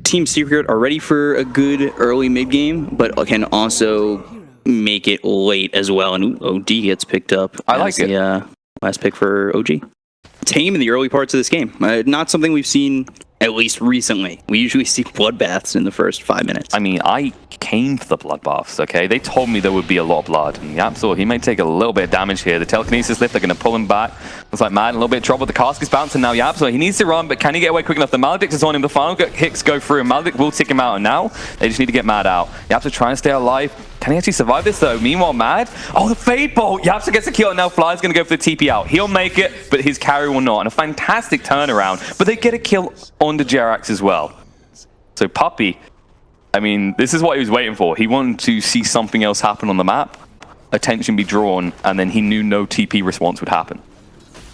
Team Secret are ready for a good early mid game, but can also make it late as well. And OD gets picked up. I like it. Last pick for OG. Tame in the early parts of this game. Not something we've seen, at least recently. We usually see bloodbaths in the first 5 minutes. I mean, I came for the bloodbaths, okay? They told me there would be a lot of blood. And Yapzor, he may take a little bit of damage here. The telekinesis lift, they're going to pull him back. Looks like Mad in a little bit of trouble. The cask is bouncing now. Yapzor, he needs to run, but can he get away quick enough? The Maledict is on him. The final hits go through, and Maledict will tick him out. And now they just need to get Mad out. Yapzor trying to stay alive. Can he actually survive this, though? Meanwhile, Mad. Oh, the Fade Bolt. Yapzor gets a kill, and now Fly's going to go for the TP out. He'll make it, but his carry will not. And a fantastic turnaround. But they get a kill on the Jerax as well. So Puppey, I mean, this is what he was waiting for. He wanted to see something else happen on the map, attention be drawn, and then he knew no TP response would happen.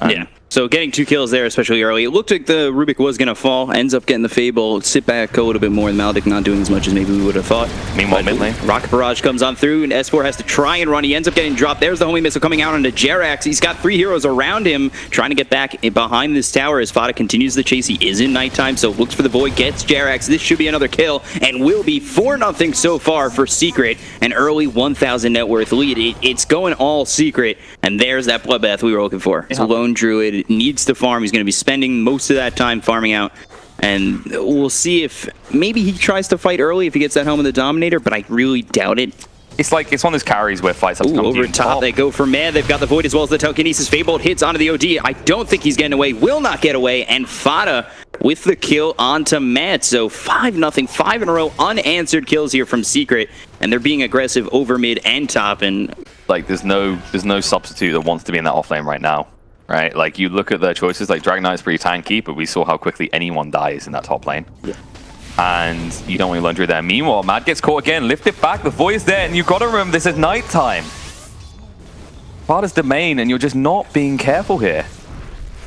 Yeah. So getting 2 kills there, especially early. It looked like the Rubik was going to fall. Ends up getting the Fable. Sit back a little bit more. And Maledict not doing as much as maybe we would have thought. Meanwhile, mid lane. Rocket Barrage comes on through, and S4 has to try and run. He ends up getting dropped. There's the homing missile coming out onto Jerax. He's got 3 heroes around him, trying to get back behind this tower as Fada continues the chase. He is in nighttime, so looks for the Void, gets Jerax. This should be another kill, and will be 4-0 so far for Secret. An early 1,000 net worth lead. It's going all Secret, and there's that bloodbath we were looking for. So Lone Druid needs to farm. He's going to be spending most of that time farming out, and we'll see if maybe he tries to fight early if he gets that home of the Dominator, but I really doubt it. It's like, it's one of those carries where fights have to come over top. They go for Mad. They've got the Void as well as the Telekinesis. Fable hits onto the OD. I don't think he's getting away. Will not get away. And Fada with the kill onto Mad. So 5-0, 5 in a row unanswered kills here from Secret, and they're being aggressive over mid and top. And like, there's no substitute that wants to be in that off lane right now. Right, like you look at their choices, like Dragon Knight's pretty tanky, but we saw how quickly anyone dies in that top lane. Yeah. And you don't want to laundry there. Meanwhile, Mad gets caught again, lift it back, the Void's there, and you've got to remember this is nighttime. Fada's domain, and you're just not being careful here.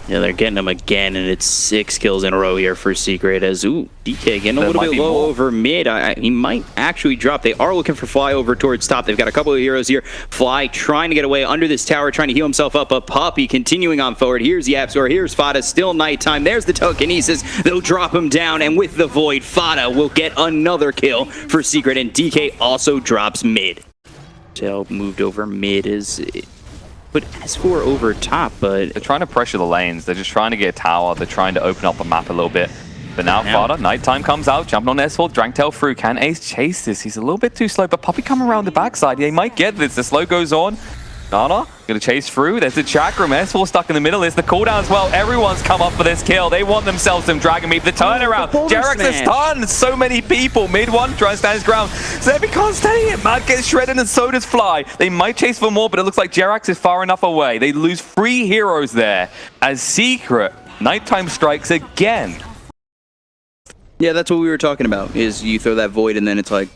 Yeah, they're getting him again, and it's 6 kills in a row here for Secret as, DK getting a little bit low over mid. He might actually drop. They are looking for Fly over towards top. They've got a couple of heroes here. Fly trying to get away under this tower, trying to heal himself up. A Puppey continuing on forward. Here's Yapzor. Here's Fada. Still nighttime. There's the Telekinesis. They'll drop him down, and with the Void, Fada will get another kill for Secret, and DK also drops mid. Tail moved over mid is... Put S4 over top, but... They're trying to pressure the lanes. They're just trying to get a tower. They're trying to open up the map a little bit. But now Fada, nighttime comes out, jumping on S4, Dranktail through. Can Ace chase this? He's a little bit too slow, but Puppey coming around the backside. They might get this. The slow goes on. Nana gonna chase through. There's the chakram. S4 stuck in the middle. There's the cooldown as well. Everyone's come up for this kill. They want themselves some Dragon Meat. The turnaround. Jerax is stunned. So many people. Mid one trying to stand his ground. Zebby can't stay it. Mad gets shredded and so does Fly. They might chase for more, but it looks like Jerax is far enough away. They lose 3 heroes there as Secret nighttime strikes again. Yeah, that's what we were talking about, is you throw that Void and then it's like,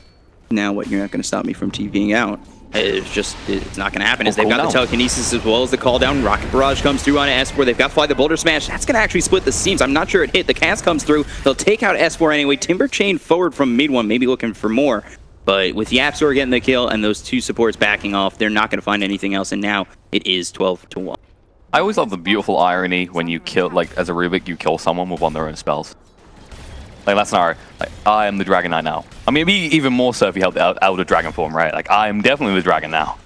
now what, you're not going to stop me from TPing out. It's not going to happen. As they've got the Telekinesis as well as the call down. Rocket Barrage comes through on S4. They've got Fly the Boulder Smash. That's going to actually split the seams. I'm not sure it hit. The cast comes through. They'll take out S4 anyway. Timber Chain forward from mid one, maybe looking for more. But with Yapzor getting the kill and those 2 supports backing off, they're not going to find anything else. And now it is 12-1. I always love the beautiful irony when you kill, like as a Rubik, you kill someone with one of their own spells. Like that scenario, like I am the Dragon Knight now. I mean, it'd be even more so if you held the Elder Dragon form, right? Like I am definitely the Dragon now.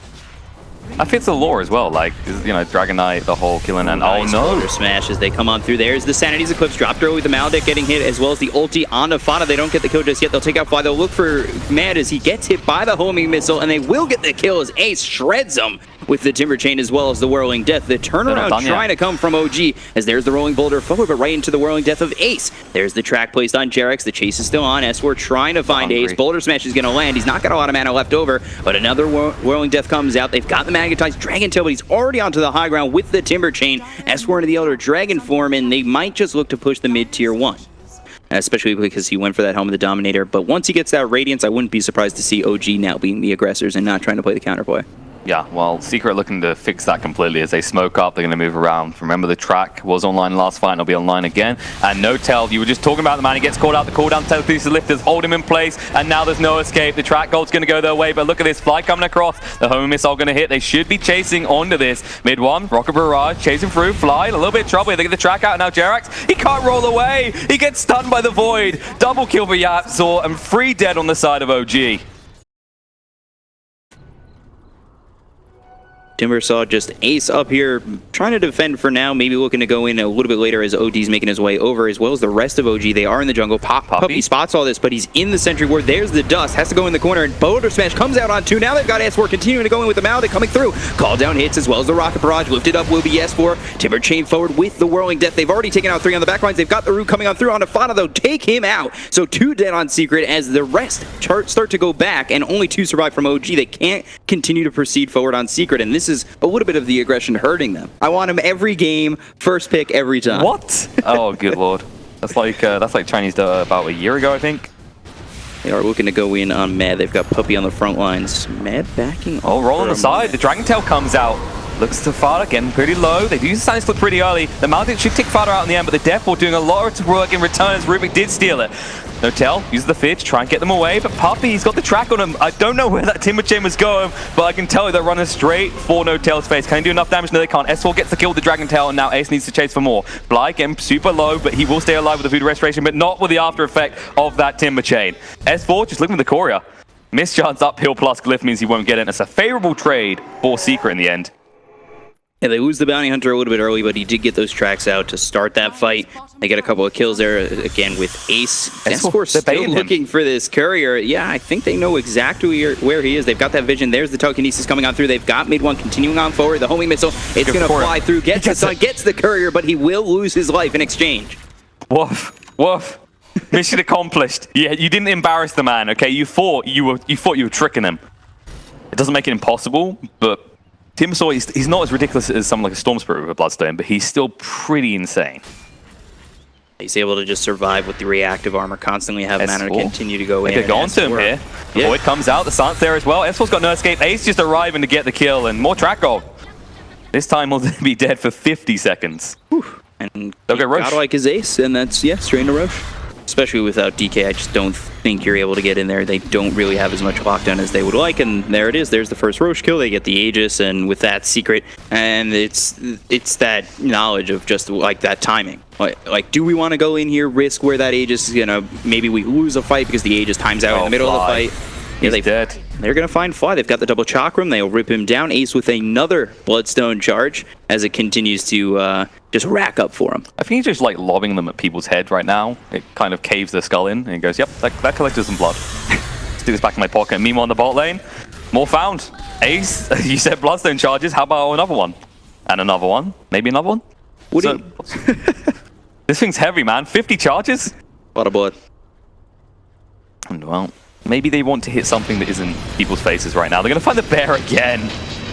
That fits the lore as well, like, you know, Dragon Knight, the whole killing, and oh no! Smash as they come on through. There's the Sanity's Eclipse dropped early with the Maledict getting hit, as well as the ulti onto Fada. They don't get the kill just yet. They'll take out Fly. They'll look for Mad as he gets hit by the homing missile, and they will get the kill as Ace shreds him with the Timber Chain as well as the Whirling Death. The turnaround trying to come from OG as there's the Rolling Boulder forward, but right into the Whirling Death of Ace. There's the track placed on Jerax. The chase is still on. S4 trying to find Ace. Boulder Smash is going to land. He's not got a lot of mana left over, but another Whirling Death comes out. They've got the Magnetized Dragon Tail, but he's already onto the high ground with the Timber Chain. S4 into the Elder Dragon form, and they might just look to push the mid-tier 1. Especially because he went for that home of the Dominator. But once he gets that Radiance, I wouldn't be surprised to see OG now being the aggressors and not trying to play the counterplay. Yeah, well, Secret looking to fix that completely as they smoke up. They're going to move around. Remember, the track was online last fight and it'll be online again. And no tell, you were just talking about the man. He gets caught out. The cooldown telekinesis lifters hold him in place. And now there's no escape. The track gold's going to go their way. But look at this fly coming across. The homing missile going to hit. They should be chasing onto this. Mid one, Rocket Barrage chasing through. Fly, a little bit of trouble. They get the track out. Now Jerax, he can't roll away. He gets stunned by the void. Double kill for Yapzor and 3 dead on the side of OG. Timbersaw just ace up here, trying to defend for now, maybe looking to go in a little bit later as OD's making his way over, as well as the rest of OG. They are in the jungle. Puppy spots all this, but he's in the sentry ward. There's the dust, has to go in the corner, and Boulder Smash comes out on 2. Now they've got S4 continuing to go in with the Maldic coming through. Call down hits as well as the Rocket Barrage. Lifted up will be S4. Timber chain forward with the Whirling Death. They've already taken out 3 on the back lines. They've got the Root coming on through on Afana, though. Take him out. So 2 dead on Secret as the rest start to go back, and only 2 survive from OG. They can't continue to proceed forward on Secret, and this is a little bit of the aggression hurting them. I want him every game, first pick every time. What? Oh, good lord. That's like Chinese Dota about a year ago, I think. They are looking to go in on Mad. They've got Puppy on the front lines. Mad backing. Oh, roll on the side. The Dragon Tail comes out. Looks to Fada again, pretty low. They do use the Silent Slip pretty early. The Maldic should take Fada out in the end, but the Death Ball doing a lot of work in return as Rubik did steal it. No tell, uses the Fidge, try and get them away, but Puppy, he's got the track on him. I don't know where that Timber Chain was going, but I can tell you they're running straight for No Tail's face. Can he do enough damage? No, they can't. S4 gets the kill with the Dragon Tail, and now Ace needs to chase for more. Bly getting super low, but he will stay alive with the Food Restoration, but not with the after effect of that Timber Chain. S4 just looking for the Courier. Mischance uphill plus Glyph means he won't get it. It's a favorable trade for Secret in the end. Yeah, they lose the Bounty Hunter a little bit early, but he did get those tracks out to start that fight. They get a couple of kills there, again, with Ace. S4 still looking for this Courier. Yeah, I think they know exactly where he is. They've got that vision. There's the telekinesis coming on through. They've got mid one continuing on forward. The homing missile, it's going to fly through, gets the sun, gets the Courier, but he will lose his life in exchange. Woof, woof. Mission accomplished. Yeah, you didn't embarrass the man, okay? You thought you were tricking him. It doesn't make it impossible, but Timbersaw, he's not as ridiculous as someone like a Storm Spirit with a Bloodstone, but he's still pretty insane. He's able to just survive with the reactive armor, constantly have mana to continue to go in. They could go onto him here. The Void comes out, the Silence there as well. S4's got no escape. Ace just arriving to get the kill, and more track gold. This time he'll be dead for 50 seconds. Whew. And they'll get Roche. Godlike his Ace, and that's, yeah, straight into Roche. Especially without DK, I just don't think you're able to get in there. They don't really have as much lockdown as they would like, and there it is. There's the first Roche kill. They get the Aegis, and with that Secret, and it's that knowledge of just like that timing. Like, do we want to go in here, risk where that Aegis is gonna, maybe we lose a fight because the Aegis times out in the middle of the fight. Yeah, he's dead. They're going to find Fly. They've got the double Chakram. They'll rip him down. Ace with another Bloodstone charge as it continues to just rack up for him. I think he's just like lobbing them at people's head right now. It kind of caves their skull in and he goes, yep, that collected some blood. Stick this back in my pocket. Meanwhile, on the bot lane, more found. Ace, you said Bloodstone charges. How about another one? And another one. Maybe another one? This thing's heavy, man. 50 charges? A lot of blood. And well, maybe they want to hit something that isn't people's faces right now. They're going to find the bear again.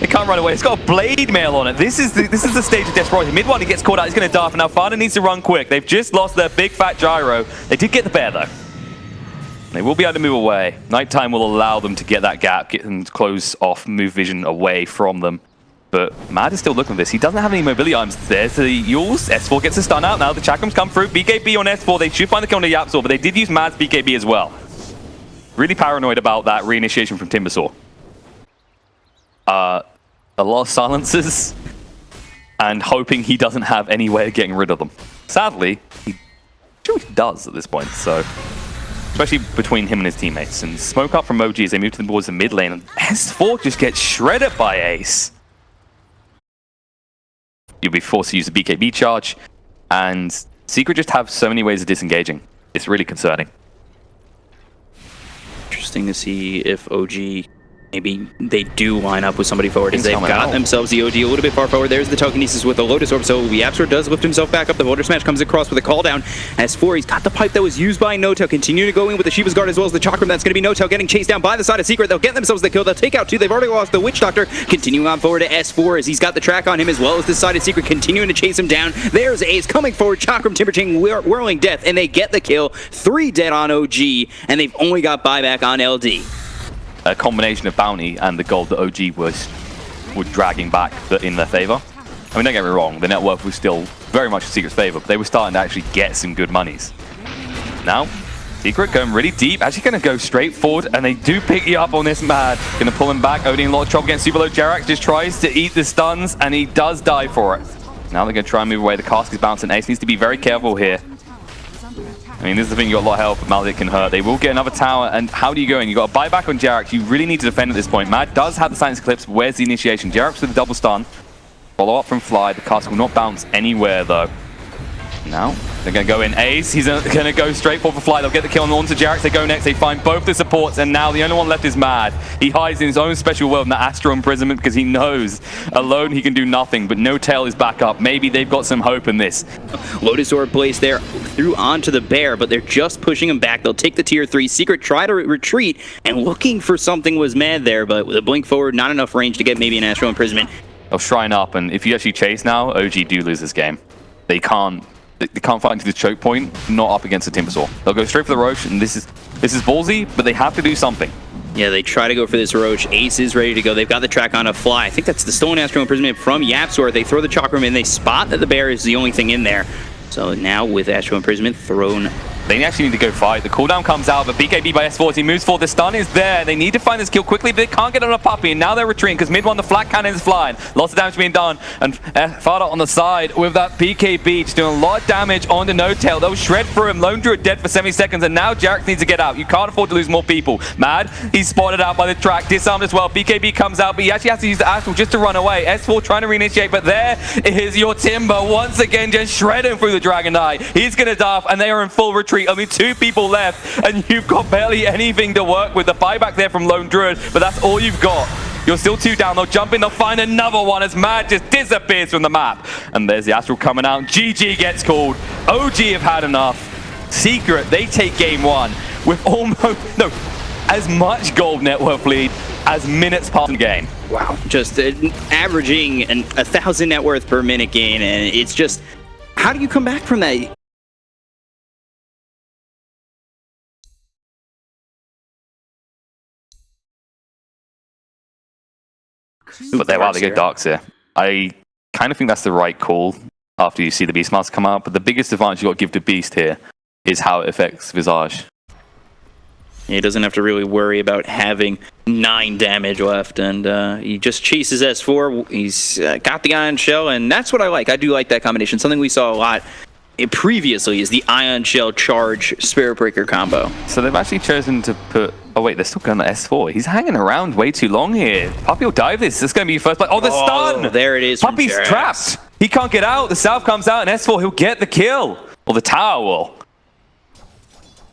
It can't run away. It's got a blade mail on it. This is the stage of desperation. Mid one, he gets caught out. He's going to die. Now Fana needs to run quick. They've just lost their big fat gyro. They did get the bear though. They will be able to move away. Nighttime will allow them to get that gap, get them close off, move vision away from them. But Mad is still looking at this. He doesn't have any mobility items. There's the Yules. S4 gets a stun out. Now the Chakrams come through. BKB on S4. They should find the kill on the Yapzor, but they did use Mad's BKB as well. Really paranoid about that reinitiation from Timbersaw. A lot of silences and hoping he doesn't have any way of getting rid of them. Sadly, he does at this point, so especially between him and his teammates. And smoke up from OG as they move towards the mid lane, and S4 just gets shredded by Ace. You'll be forced to use the BKB charge, and Secret just have so many ways of disengaging. It's really concerning. Interesting to see if OG, maybe they do line up with somebody forward as they've got themselves the OG a little bit far forward. There's the telekinesis with the Lotus Orb, so Yapzor does lift himself back up. The Boulder Smash comes across with a call down. S4, he's got the pipe that was used by No Tail. Continue to go in with the Shiva's Guard as well as the Chakram. That's going to be No Tail getting chased down by the side of Secret. They'll get themselves the kill. They'll take out 2. They've already lost the Witch Doctor. Continuing on forward to S4 as he's got the track on him as well as the side of Secret continuing to chase him down. There's Ace coming forward. Chakram, Timber Chain, Whirling Death, and they get the kill. 3 dead on OG, and they've only got buyback on LD. A combination of bounty and the gold that OG was were dragging back in their favor. I mean, don't get me wrong, the net worth was still very much in Secret's favor, but they were starting to actually get some good monies. Now, Secret going really deep, actually going to go straight forward, and they do pick you up on this Mad. Going to pull him back, Odin in a lot of trouble against super low. Jarak just tries to eat the stuns, and he does die for it. Now they're going to try and move away. The cask is bouncing. Ace needs to be very careful here. I mean, this is the thing, you got a lot of help, but Maldic can hurt. They will get another tower, and how do you go in? You got a buyback on Jarak. You really need to defend at this point. Mad does have the silence eclipse. Where's the initiation? Jarak's with the double stun. Follow up from Fly. The cask will not bounce anywhere, though. Now, they're going to go in Ace. He's going to go straight for Fly. They'll get the kill on to Jarak. They go next. They find both the supports, and now the only one left is Mad. He hides in his own special world in the Astral Imprisonment because he knows alone he can do nothing, but No Tail is back up. Maybe they've got some hope in this. Lotus Orb placed there through onto the bear, but they're just pushing him back. They'll take the tier 3. Secret try to retreat, and looking for something was Mad there, but with a blink forward, not enough range to get maybe an Astral Imprisonment. They'll shrine up, and if you actually chase now, OG do lose this game. They can't fight into the choke point, not up against the Timbersaw. They'll go straight for the Roche, and this is ballsy, but they have to do something. Yeah, they try to go for this Roche. Ace is ready to go. They've got the track on a Fly. I think that's the stolen Astral Imprisonment from YapzOr. They throw the Chakram in. They spot that the bear is the only thing in there. So now with Astral Imprisonment thrown, they actually need to go fight. The cooldown comes out, but BKB by S4. He moves forward. The stun is there. They need to find this kill quickly, but they can't get on a puppy. And now they're retreating because mid one, the flat cannon is flying. Lots of damage being done. And Fada on the side with that BKB, just doing a lot of damage on the No Tail. They'll shred through him. Lone Druid dead for 70 seconds, and now Jarak needs to get out. You can't afford to lose more people. Mad, he's spotted out by the track, disarmed as well. BKB comes out, but he actually has to use the Astral just to run away. S4 trying to reinitiate, but there is your Timber once again, just shredding through the Dragon Eye. He's going to die off, and they are in full retreat. Only 2 people left, and you've got barely anything to work with. The buyback there from Lone Druid, but that's all you've got. You're still 2 down. They'll jump in. They'll find another one as Mad just disappears from the map. And there's the Astral coming out. GG gets called. OG have had enough. Secret, they take game 1 with as much gold net worth lead as minutes past the game. Wow, just averaging 1,000 net worth per minute gain, and it's just, how do you come back from that? But they go Darks here. I kind of think that's the right call after you see the Beast Master come out, but the biggest advantage you got to give to Beast here is how it affects Visage. He doesn't have to really worry about having 9 damage left, and he just chases S4. He's got the Ion Shell, and that's what I like. I do like that combination. Something we saw a lot previously is the Ion Shell Charge Spirit Breaker combo. So they've actually chosen to put... Oh wait, they're still going to S4. He's hanging around way too long here. Puppy will dive this. This is going to be first play. Oh, the stun! There it is. Puppy's trapped. He can't get out. The South comes out, and S4, he'll get the kill. Or the tower will.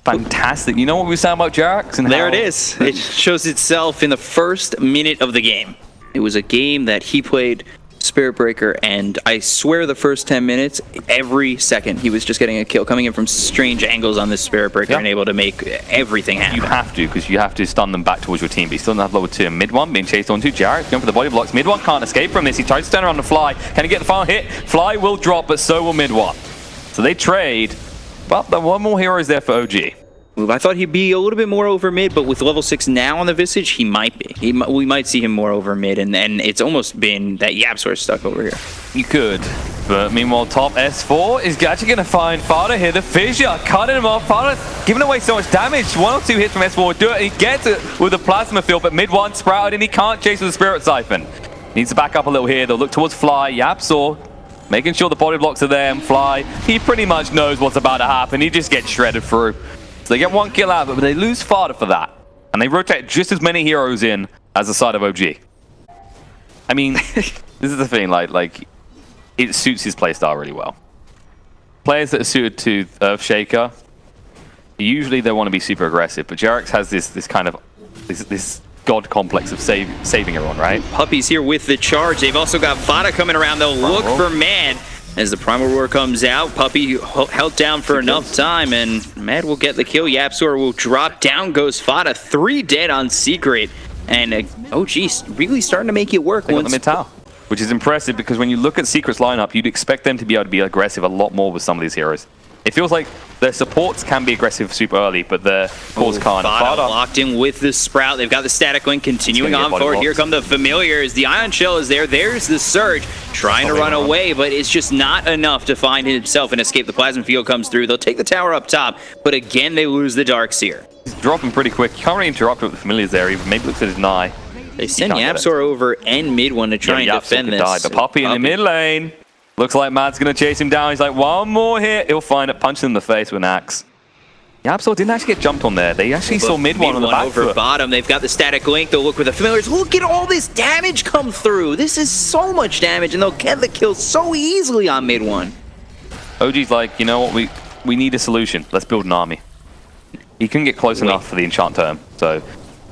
Fantastic. You know what we were saying about Jarak? There it is. It shows itself in the first minute of the game. It was a game that he played Spirit Breaker, and I swear the first 10 minutes, every second, he was just getting a kill, coming in from strange angles on this Spirit Breaker, and able to make everything happen. You have to, because you have to stun them back towards your team, but you still don't have level 2. Mid one being chased onto Jarak, going for the body blocks. Mid one can't escape from this. He tries to turn around the Fly. Can he get the final hit? Fly will drop, but so will mid one. So they trade, but the one more hero is there for OG. I thought he'd be a little bit more over mid, but with level 6 now on the Visage, he might be. We might see him more over mid, and it's almost been that YapzOr stuck over here. You could, but meanwhile, top S4 is actually going to find Fada here. The fissure, cutting him off. Fada giving away so much damage. 1 or 2 hits from S4 would do it. He gets it with the Plasma Field, but mid one sprouted, and he can't chase with the Spirit Siphon. Needs to back up a little here. They'll look towards Fly. YapzOr making sure the body blocks are there, and Fly, he pretty much knows what's about to happen. He just gets shredded through. So they get 1 kill out of it, but they lose Fada for that. And they rotate just as many heroes in as the side of OG. I mean, this is the thing, like it suits his playstyle really well. Players that are suited to Earthshaker, usually they want to be super aggressive, but Jarak has this kind of this god complex of saving everyone, right? Puppy's here with the charge. They've also got Fada coming around. They'll look for Mad. As the Primal Roar comes out, Puppy held down for enough time, and Mad will get the kill. YapzOr will drop down, goes Fada. 3 dead on Secret, and OG really starting to make it work. They got the mid tower, which is impressive because when you look at Secret's lineup, you'd expect them to be able to be aggressive a lot more with some of these heroes. It feels like their supports can be aggressive super early, but their cores can't. Fada locked in with the Sprout. They've got the static link continuing on forward. Here come the familiars. The Ion Shell is there. There's the Surge trying to run away, but it's just not enough to find himself and escape. The Plasma Field comes through. They'll take the tower up top, but again, they lose the Darkseer. He's dropping pretty quick. You can't really interrupt with the familiars there. He maybe looks at his Nye. They send YapzOr over and mid one to try and defend this. But Puppey in the mid lane. Looks like Mad's going to chase him down. He's like, one more hit. He'll find it. Punch him in the face with an axe. YapzOr didn't actually get jumped on there. They actually saw mid one on the back over foot. bottom. They've got the static link. They'll look with the familiars. Look at all this damage come through. This is so much damage, and they'll get the kill so easily on mid one. OG's like, you know what? We need a solution. Let's build an army. He couldn't get close enough for the enchant term, so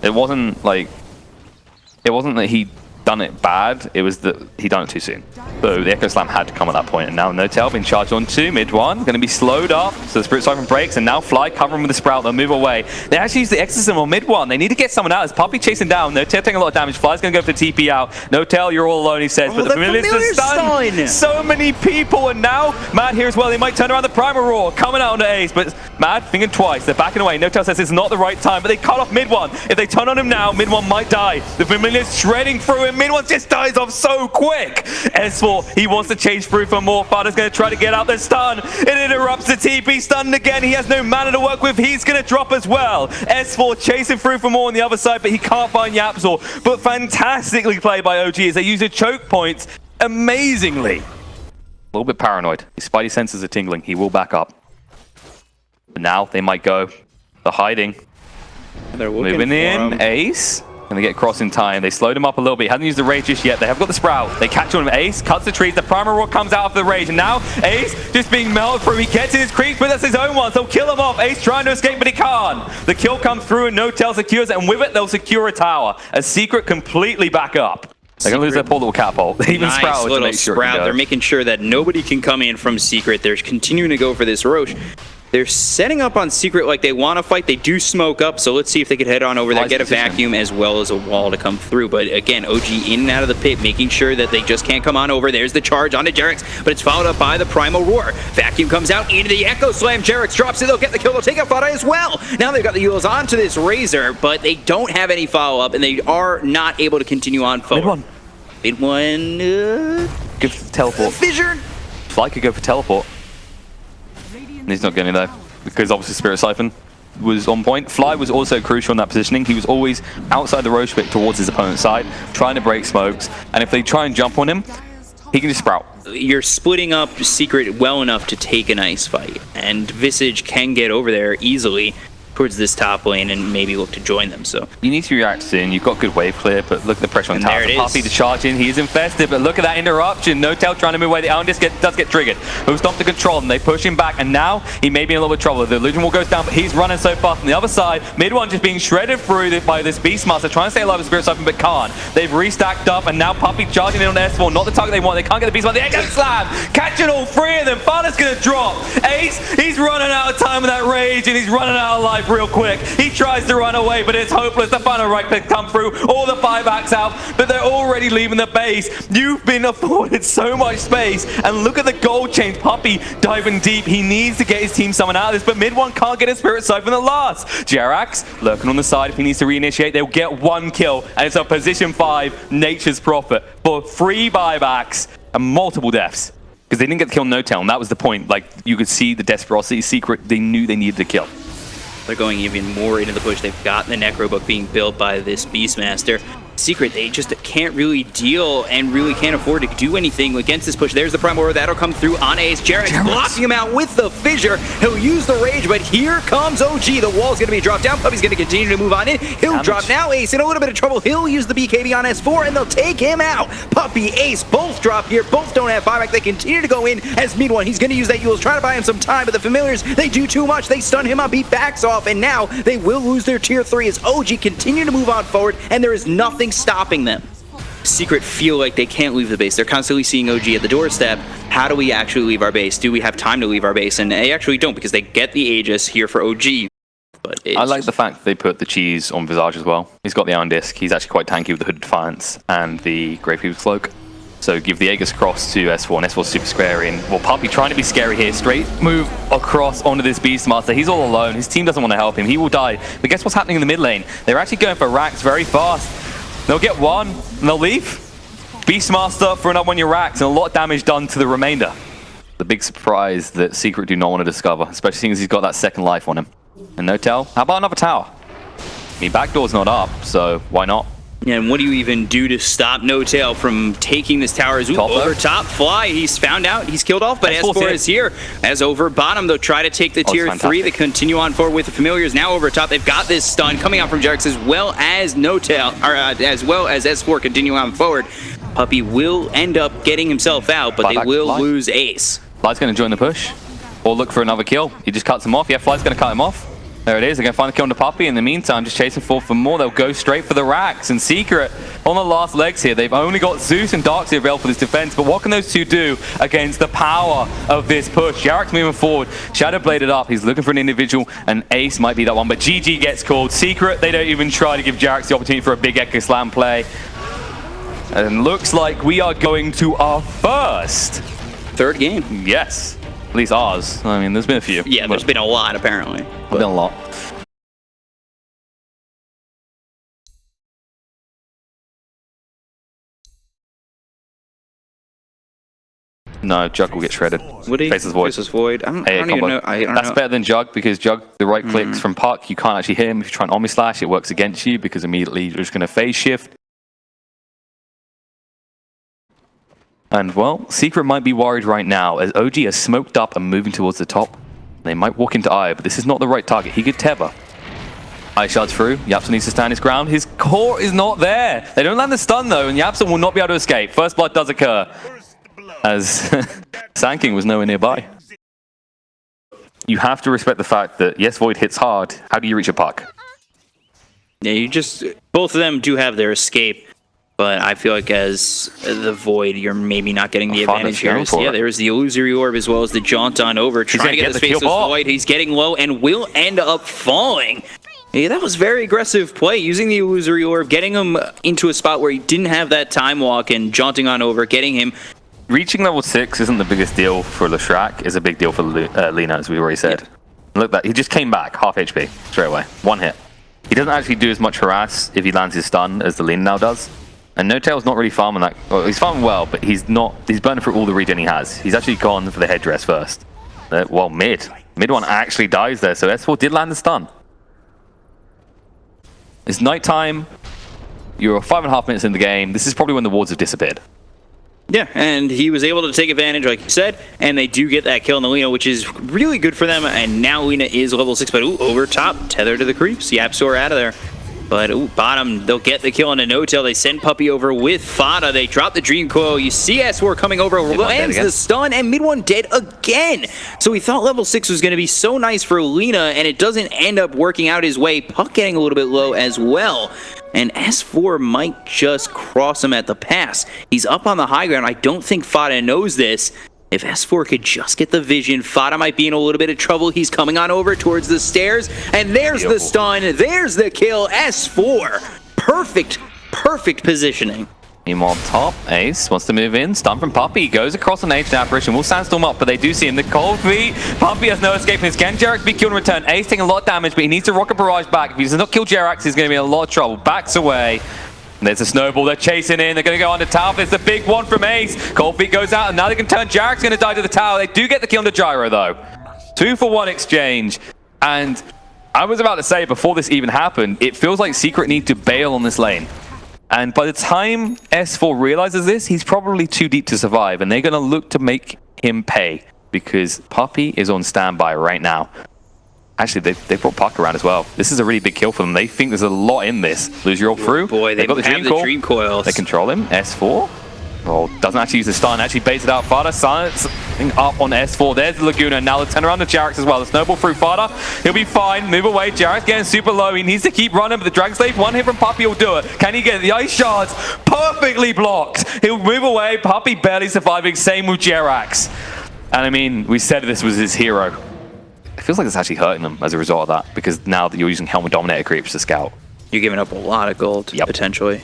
it wasn't that he done it bad, it was that he done it too soon. So the Echo Slam had to come at that point, and now N0tail being charged on to mid one, going to be slowed up, so the Spirit Siphon breaks, and now Fly covering with the Sprout, they'll move away. They actually use the Exorcism on mid one, they need to get someone out, as Puppey chasing down, N0tail taking a lot of damage, Fly's going to go for the TP out, N0tail, you're all alone, he says, but the Familiar's stun! So many people, and now Mad here as well, they might turn around the Primal Roar, coming out on the Ace, but Mad thinking twice, they're backing away, N0tail says it's not the right time, but they cut off mid one. If they turn on him now, mid one might die. The Familiar's shredding through, and mid one just dies off so quick. S4, he wants to chase through for more. Fada's going to try to get out the stun. It interrupts the TP, stunned again. He has no mana to work with. He's going to drop as well. S4 chasing through for more on the other side, but he can't find YapzOr. But fantastically played by OG as they use the choke points amazingly. A little bit paranoid. His spidey senses are tingling. He will back up. But now they might go. They're hiding. They're moving in. Ace. Gonna get cross in time. They slowed him up a little bit. He hasn't used the rage just yet. They have got the Sprout. They catch on him. Ace cuts the trees. The Primal Roar comes out of the rage. And now Ace just being melted through. He gets in his creeps, but that's his own one. So kill him off. Ace trying to escape, but he can't. The kill comes through and N0tail secures it. And with it, they'll secure a tower. A Secret completely back up. They're going to lose their poor little catapult. They even nice little Sprout. They're making sure that nobody can come in from Secret. They're continuing to go for this Roche. They're setting up on Secret like they want to fight. They do smoke up, so let's see if they could head on over there, get a vacuum as well as a wall to come through. But again, OG in and out of the pit, making sure that they just can't come on over. There's the charge onto Jerax, but it's followed up by the Primal Roar. Vacuum comes out into the Echo Slam. Jerax drops it. They'll get the kill. They'll take out Fada as well. Now they've got the heals onto this Razor, but they don't have any follow-up, and they are not able to continue on forward. Mid one. Give the teleport. Fissure. Fly could go for teleport. And he's not getting there because obviously Spirit Siphon was on point. Fly was also crucial in that positioning. He was always outside the Roche pit towards his opponent's side, trying to break smokes. And if they try and jump on him, he can just Sprout. You're splitting up Secret well enough to take an ice fight, and Visage can get over there easily towards this top lane and maybe look to join them. So you need to react soon. You've got good wave clear, but look at the pressure on tower. Puppey to charge in. He is infested, but look at that interruption. N0tail trying to move away. The Iron Disc does get triggered. He'll stop to control them. They push him back, and now he may be in a little bit of trouble. The illusion wall goes down, but he's running so fast. On the other side, mid one just being shredded through by this Beastmaster, trying to stay alive with Spirit Siphon, but can't. They've restacked up, and now Puppey charging in on S4. Not the target they want. They can't get the Beastmaster. The Echo Slam, catching all three of them. Fada's gonna drop. Ace, he's running out of time with that rage, and he's running out of life real quick. He tries to run away, but it's hopeless. The final right click come through, all the buybacks out, but they're already leaving the base. You've been afforded so much space, and look at the gold chain. Puppey diving deep. He needs to get his team someone out of this, but mid one can't get his Spirit Siphon at last. Jerax lurking on the side. If he needs to reinitiate, they'll get one kill, and it's a position 5 Nature's Prophet for 3 buybacks and multiple deaths. Because they didn't get the kill N0tail, and that was the point. Like, you could see the desperosity. Secret, they knew they needed to kill. They're going even more into the push. They've got the Necro Book being built by this Beastmaster. Secret, they just can't really deal and really can't afford to do anything against this push. There's the Primal Roar. That'll come through on Ace. Jerax blocking him out with the Fissure. He'll use the Rage, but here comes OG. The wall's going to be dropped down. Puppey's going to continue to move on in. He'll drop now. Ace in a little bit of trouble. He'll use the BKB on S4, and they'll take him out. Puppey, Ace, both drop here. Both don't have buyback. They continue to go in as mid one. He's going to use that Eul's, trying to buy him some time, but the Familiars, they do too much. They stun him up. He backs off, and now they will lose their tier 3 as OG continue to move on forward, and there is nothing stopping them. Secret feel like they can't leave the base. They're constantly seeing OG at the doorstep. How do we actually leave our base? Do we have time to leave our base? And they actually don't, because they get the Aegis here for OG. But I like the fact that they put the cheese on Visage as well. He's got the Iron Disc. He's actually quite tanky with the Hooded Defiance and the Grave Cloak. So give the Aegis cross to S4, and S4 super scary. And well, Puppey trying to be scary here. Straight move across onto this Beastmaster. He's all alone. His team doesn't want to help him. He will die. But guess what's happening in the mid lane? They're actually going for racks very fast. They'll get one, and they'll leave. Beastmaster for another 1 year racks, and a lot of damage done to the remainder. The big surprise that Secret do not want to discover, especially since he's got that second life on him. And no tell. How about another tower? I mean, backdoor's not up, so why not? And what do you even do to stop No Tail from taking this tower? Over top, Fly, he's found out, he's killed off, but S4 is here. As over bottom, they'll try to take the tier 3. They continue on forward with the Familiars. Now over top, they've got this stun coming out from Jarex, as well as No Tail, or as well as S4 continuing on forward. Puppey will end up getting himself out, but they will lose Ace. Fly's going to join the push, or look for another kill. He just cuts him off. Yeah, Fly's going to cut him off. There it is. They're going to find the kill on the Puppey. In the meantime, just chasing forward for more. They'll go straight for the racks. And Secret on the last legs here. They've only got Zeus and Darkseer available for this defense. But what can those two do against the power of this push? Jarek's moving forward. Shadow bladed up. He's looking for an individual. And Ace might be that one. But GG gets called. Secret, they don't even try to give Jarex the opportunity for a big Echo Slam play. And looks like we are going to our first third game. Yes. At least ours. I mean, there's been a few. Yeah, there's been a lot, apparently. There's been a lot. No, Jug will get shredded. Would he? Faces Void. Faces Void. I don't even know. That's better than Jug, because Jug, the right clicks from Puck, you can't actually hit him. If you try and Omni Slash, it works against you, because immediately you're just going to phase shift. And, well, Secret might be worried right now, as OG is smoked up and moving towards the top. They might walk into Io, but this is not the right target. He could tether. Ice Shards through. Yapsa needs to stand his ground. His core is not there. They don't land the stun, though, and Yapsa will not be able to escape. First blood does occur, as Sand King was nowhere nearby. You have to respect the fact that, yes, Void hits hard. How do you reach a puck? Yeah, you just... Both of them do have their escape. But I feel like as the Void, you're maybe not getting the advantage here. Yeah, there's the Illusory Orb as well as the Jaunt on over. Trying to get this Faceless Void. He's getting low and will end up falling. Yeah, that was very aggressive play, using the Illusory Orb, getting him into a spot where he didn't have that time walk and jaunting on over, getting him. Reaching level 6 isn't the biggest deal for Leshrac. It's a big deal for Lina, as we already said. Yeah. Look, he just came back, half HP, straight away. One hit. He doesn't actually do as much harass if he lands his stun as the Lina now does. And No Tail's not really farming that. Well, he's farming well, but he's burning through all the regen he has. He's actually gone for the headdress first. Well, mid one actually dies there, so S4 did land the stun. It's nighttime. You're 5.5 minutes in the game. This is probably when the wards have disappeared. Yeah, and he was able to take advantage, like you said, and they do get that kill on the Lina, which is really good for them. And now Lina is level 6, but ooh, over top, tether to the creeps. Yapsor out of there. But ooh, bottom, they'll get the kill on a No Tail. They send Puppey over with Fada. They drop the Dream Coil. You see S4 coming over, lands the stun, and mid one dead again. So we thought level 6 was going to be so nice for Lina, and it doesn't end up working out his way. Puck getting a little bit low as well. And S4 might just cross him at the pass. He's up on the high ground. I don't think Fada knows this. If S4 could just get the vision, Fada might be in a little bit of trouble. He's coming on over towards the stairs, and there's the stun, there's the kill. S4, perfect positioning. Meanwhile, top, Ace wants to move in. Stun from Puppey, goes across an Ancient Apparition. Will Sandstorm up, but they do see him. The cold feet. Puppey has no escape. His can Jarex be killed in return. Ace taking a lot of damage, but he needs to Rocket Barrage back. If he does not kill Jarex, he's going to be in a lot of trouble. Backs away. There's a snowball. They're chasing in. They're going to go under tower. There's the big one from Ace. Cold feet goes out, and now they can turn. Jarek's going to die to the tower. They do get the kill on the Gyro, though. 2-for-1 exchange. And I was about to say, before this even happened, it feels like Secret need to bail on this lane. And by the time S4 realizes this, he's probably too deep to survive, and they're going to look to make him pay, because Puppey is on standby right now. Actually, they brought Puck around as well. This is a really big kill for them. They think there's a lot in this. Lose your all through. Boy, they got the Dream Coils. They control him. S4. Well, doesn't actually use the stun. Actually baits it out. Fada silencing up on S4. There's the Laguna. Now let's turn around to Jarex as well. The snowball through Fada. He'll be fine. Move away. Jarex getting super low. He needs to keep running, but the Dragon Slave, one hit from Puppey will do it. Can he get it? The Ice Shards perfectly blocked. He'll move away. Puppey barely surviving. Same with Jarex. And I mean, we said this was his hero. It feels like it's actually hurting them as a result of that, because now that you're using Helmet Dominator creeps to scout. You're giving up a lot of gold, potentially.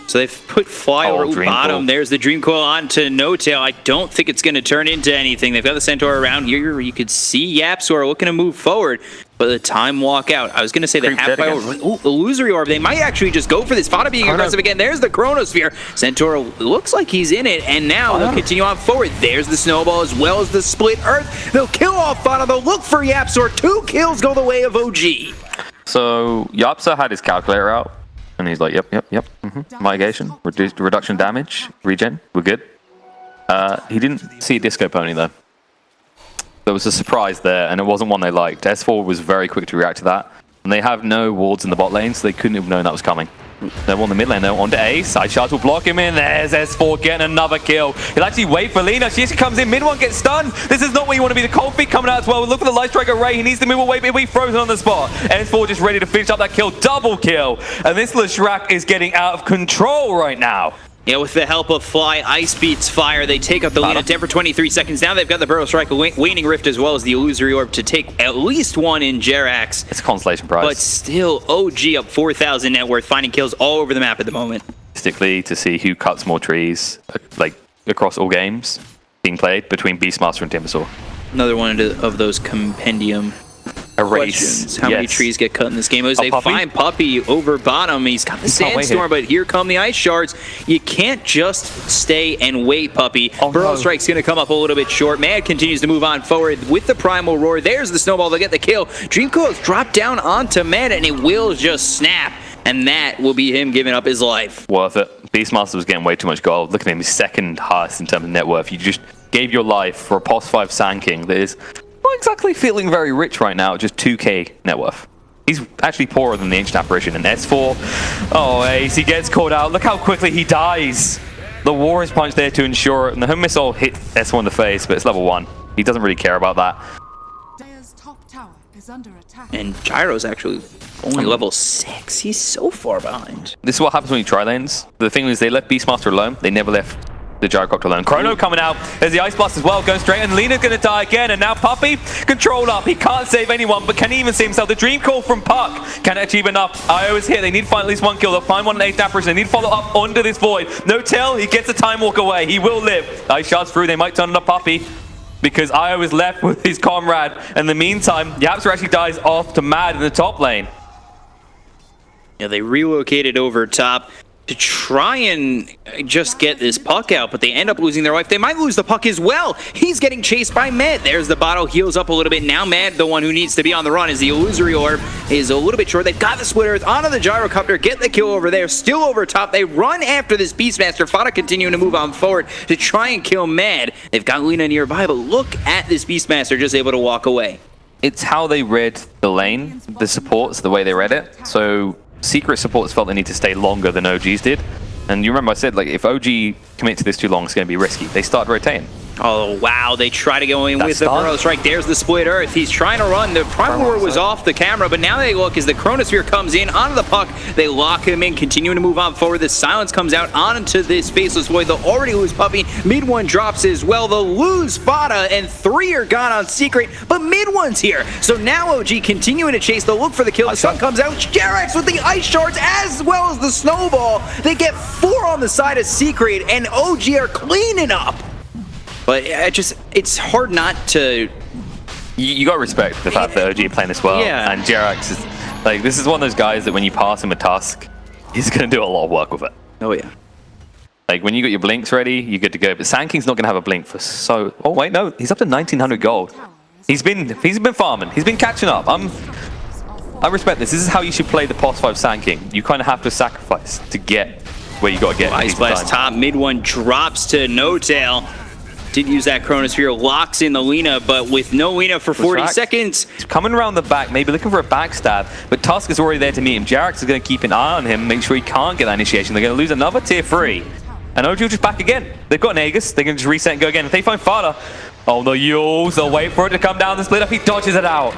So they've put Fly over Dream bottom. Coil. There's the Dream Coil onto No Tail. I don't think it's going to turn into anything. They've got the Centaur around here. You could see YapzOr looking to move forward, but the time walk out. I was going to say the Creep half dead by again. over. Ooh, Illusory Orb. They might actually just go for this. Fada being aggressive again. There's the Chronosphere. Centaur looks like he's in it, and now they'll continue on forward. There's the Snowball as well as the Split Earth. They'll kill off Fada. They'll look for YapzOr. 2 kills go the way of OG. So YapzOr had his calculator out, and he's like, yep. Mitigation, reduction damage, regen, we're good. He didn't see a Disco Pony though. There was a surprise there, and it wasn't one they liked. S4 was very quick to react to that, and they have no wards in the bot lane, so they couldn't have known that was coming. They're on the mid lane, they're on to A. Side shards will block him in. There's S4 getting another kill. He'll actually wait for Lina. She actually comes in. Mid one gets stunned. This is not where you want to be. The cold feet coming out as well. Look for the Light Strike Array. He needs to move away, but he'll be frozen on the spot. S4 just ready to finish up that kill. Double kill. And this Leshrac is getting out of control right now. Yeah, with the help of Fly, Ice beats Fire. They take out the Lina 10 for 23 seconds. Now they've got the Burrow Strike, Waning Rift, as well as the Illusory Orb to take at least one in Jerax. It's a consolation prize. But still, OG up 4,000 net worth, finding kills all over the map at the moment. Statistically, to see who cuts more trees, like across all games being played between Beastmaster and Timbersaw. Another one of those compendium A race. questions. How many trees get cut in this game? It was a Puppey? fine Puppey over bottom. He's got the Sandstorm, but here come the Ice Shards. You can't just stay and wait, Puppey. Burrow Strike's going to come up a little bit short. Mad continues to move on forward with the Primal Roar. There's the Snowball. They'll get the kill. Dream Coil's dropped down onto Mad, and it will just snap. And that will be him giving up his life. Worth it. Beastmaster was getting way too much gold. Look at him, he's second highest in terms of net worth. You just gave your life for a POS 5 Sand King that is not exactly feeling very rich right now, just 2k net worth. He's actually poorer than the Ancient Apparition. And S4, oh Ace, he gets caught out. Look how quickly he dies. The Warrior's Punch there to ensure it. And the Home Missile hit S4 in the face, but it's level 1. He doesn't really care about that. And Gyro's actually only level 6. He's so far behind. This is what happens when you try lanes. The thing is, they left Beastmaster alone. They never left the Gyrocopter alone. Chrono coming out. There's the Ice Blast as well, going straight, and Lina's going to die again. And now Puppey, control up. He can't save anyone, but can he even see himself? The Dream Call from Puck can't achieve enough. IO is here. They need to find at least one kill. They'll find one in 8th apparition. They need to follow up onto this void. No Tail, he gets a time walk away. He will live. Ice Shards through. They might turn on a Puppey, because IO is left with his comrade. In the meantime, YapzOr actually dies off to Mad in the top lane. Yeah, they relocated over top to try and just get this puck out, but they end up losing their life. They might lose the puck as well. He's getting chased by Mad. There's the bottle, heals up a little bit. Now Mad, the one who needs to be on the run, is the Illusory Orb, is a little bit short. They've got the Split Earth onto the Gyrocopter, get the kill over there, still over top. They run after this Beastmaster. Fada continuing to move on forward to try and kill Mad. They've got Lina nearby, but look at this Beastmaster just able to walk away. It's how they read the lane, the supports, the way they read it. So Secret supports felt they need to stay longer than OGs did. And you remember I said, like, if OG commit to this too long, it's going to be risky. They started rotating. Oh, wow. They try to go in with the Burrow Strike. There's the Split Earth. He's trying to run. The Primal Roar was off the camera, but now they look as the Chronosphere comes in onto the puck. They lock him in, continuing to move on forward. The Silence comes out onto this Faceless Void. They'll already lose Puppey. Mid one drops as well. They'll lose Fada, and 3 are gone on Secret, but mid one's here. So now OG continuing to chase. They'll look for the kill. The sun comes out. Jerax with the Ice Shards as well as the Snowball. They get 4 on the side of Secret, and OG are cleaning up. But it's hard not to... You got to respect the fact that OG are playing this well. Yeah. And Jerax is, like, this is one of those guys that when you pass him a task, he's going to do a lot of work with it. Oh, yeah. Like, when you got your blinks ready, you're good to go. But Sand King's not going to have a blink for so... Oh, wait, no. He's up to 1,900 gold. He's been farming. He's been catching up. I respect this. This is how you should play the POS 5 Sand King. You kind of have to sacrifice to get where you got to get. Ice Blast top, mid one drops to No Tail. Did use that Chronosphere, locks in the Lina, but with no Lina for 40 seconds. He's coming around the back, maybe looking for a backstab, but Tusk is already there to meet him. Jerax is going to keep an eye on him, make sure he can't get that initiation. They're going to lose another tier 3. And OG will just back again. They've got an Aegis, they can just reset and go again. If they find Fada, oh, the Yules, they'll wait for it to come down the split up. He dodges it out.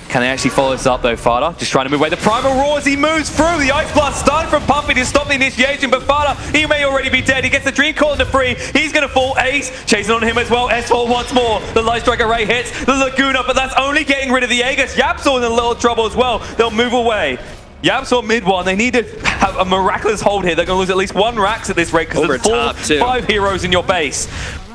Can they actually follow this up though, Fada? Just trying to move away. The Primal Roars, he moves through. The Ice Blast stun from Puppey to stop the initiation, but Fada, he may already be dead. He gets the Dream Call into free. He's going to fall. Ace chasing on him as well. S4 once more. The Light Strike Array hits the Laguna, but that's only getting rid of the Aegis. YapzOr in a little trouble as well. They'll move away. Yaps on mid one. They need to have a miraculous hold here. They're going to lose at least 1 Rax at this rate because Over there's top, too. 5 heroes in your base.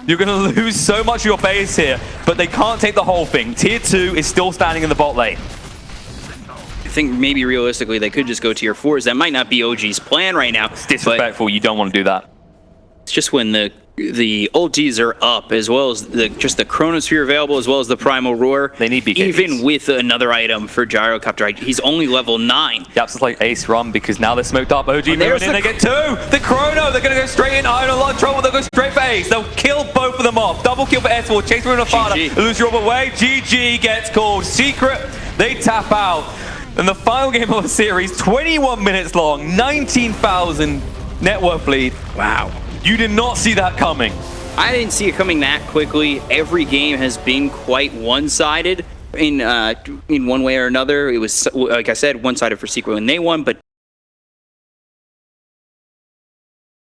You're going to lose so much of your base here, but they can't take the whole thing. Tier 2 is still standing in the bot lane. I think maybe realistically they could just go tier 4s. That might not be OG's plan right now. It's disrespectful. You don't want to do that. It's just when the ultis are up, as well as just the Chronosphere available, as well as the Primal Roar. They need BKBs. Even with another item for Gyrocopter, he's only level 9. Yaps is like ace run because now they're smoked up. OG moving there's in, they get 2. The Chrono, they're going to go straight in. Iron a lot of trouble. They'll go straight for ace. They'll kill both of them off. Double kill for S4. Chase Rune of Fada. Lose your away. GG gets called. Secret, they tap out. And the final game of the series, 21 minutes long, 19,000 net worth lead. Wow. You did not see that coming. I didn't see it coming that quickly. Every game has been quite one-sided in one way or another. It was, like I said, one-sided for Secret when they won, but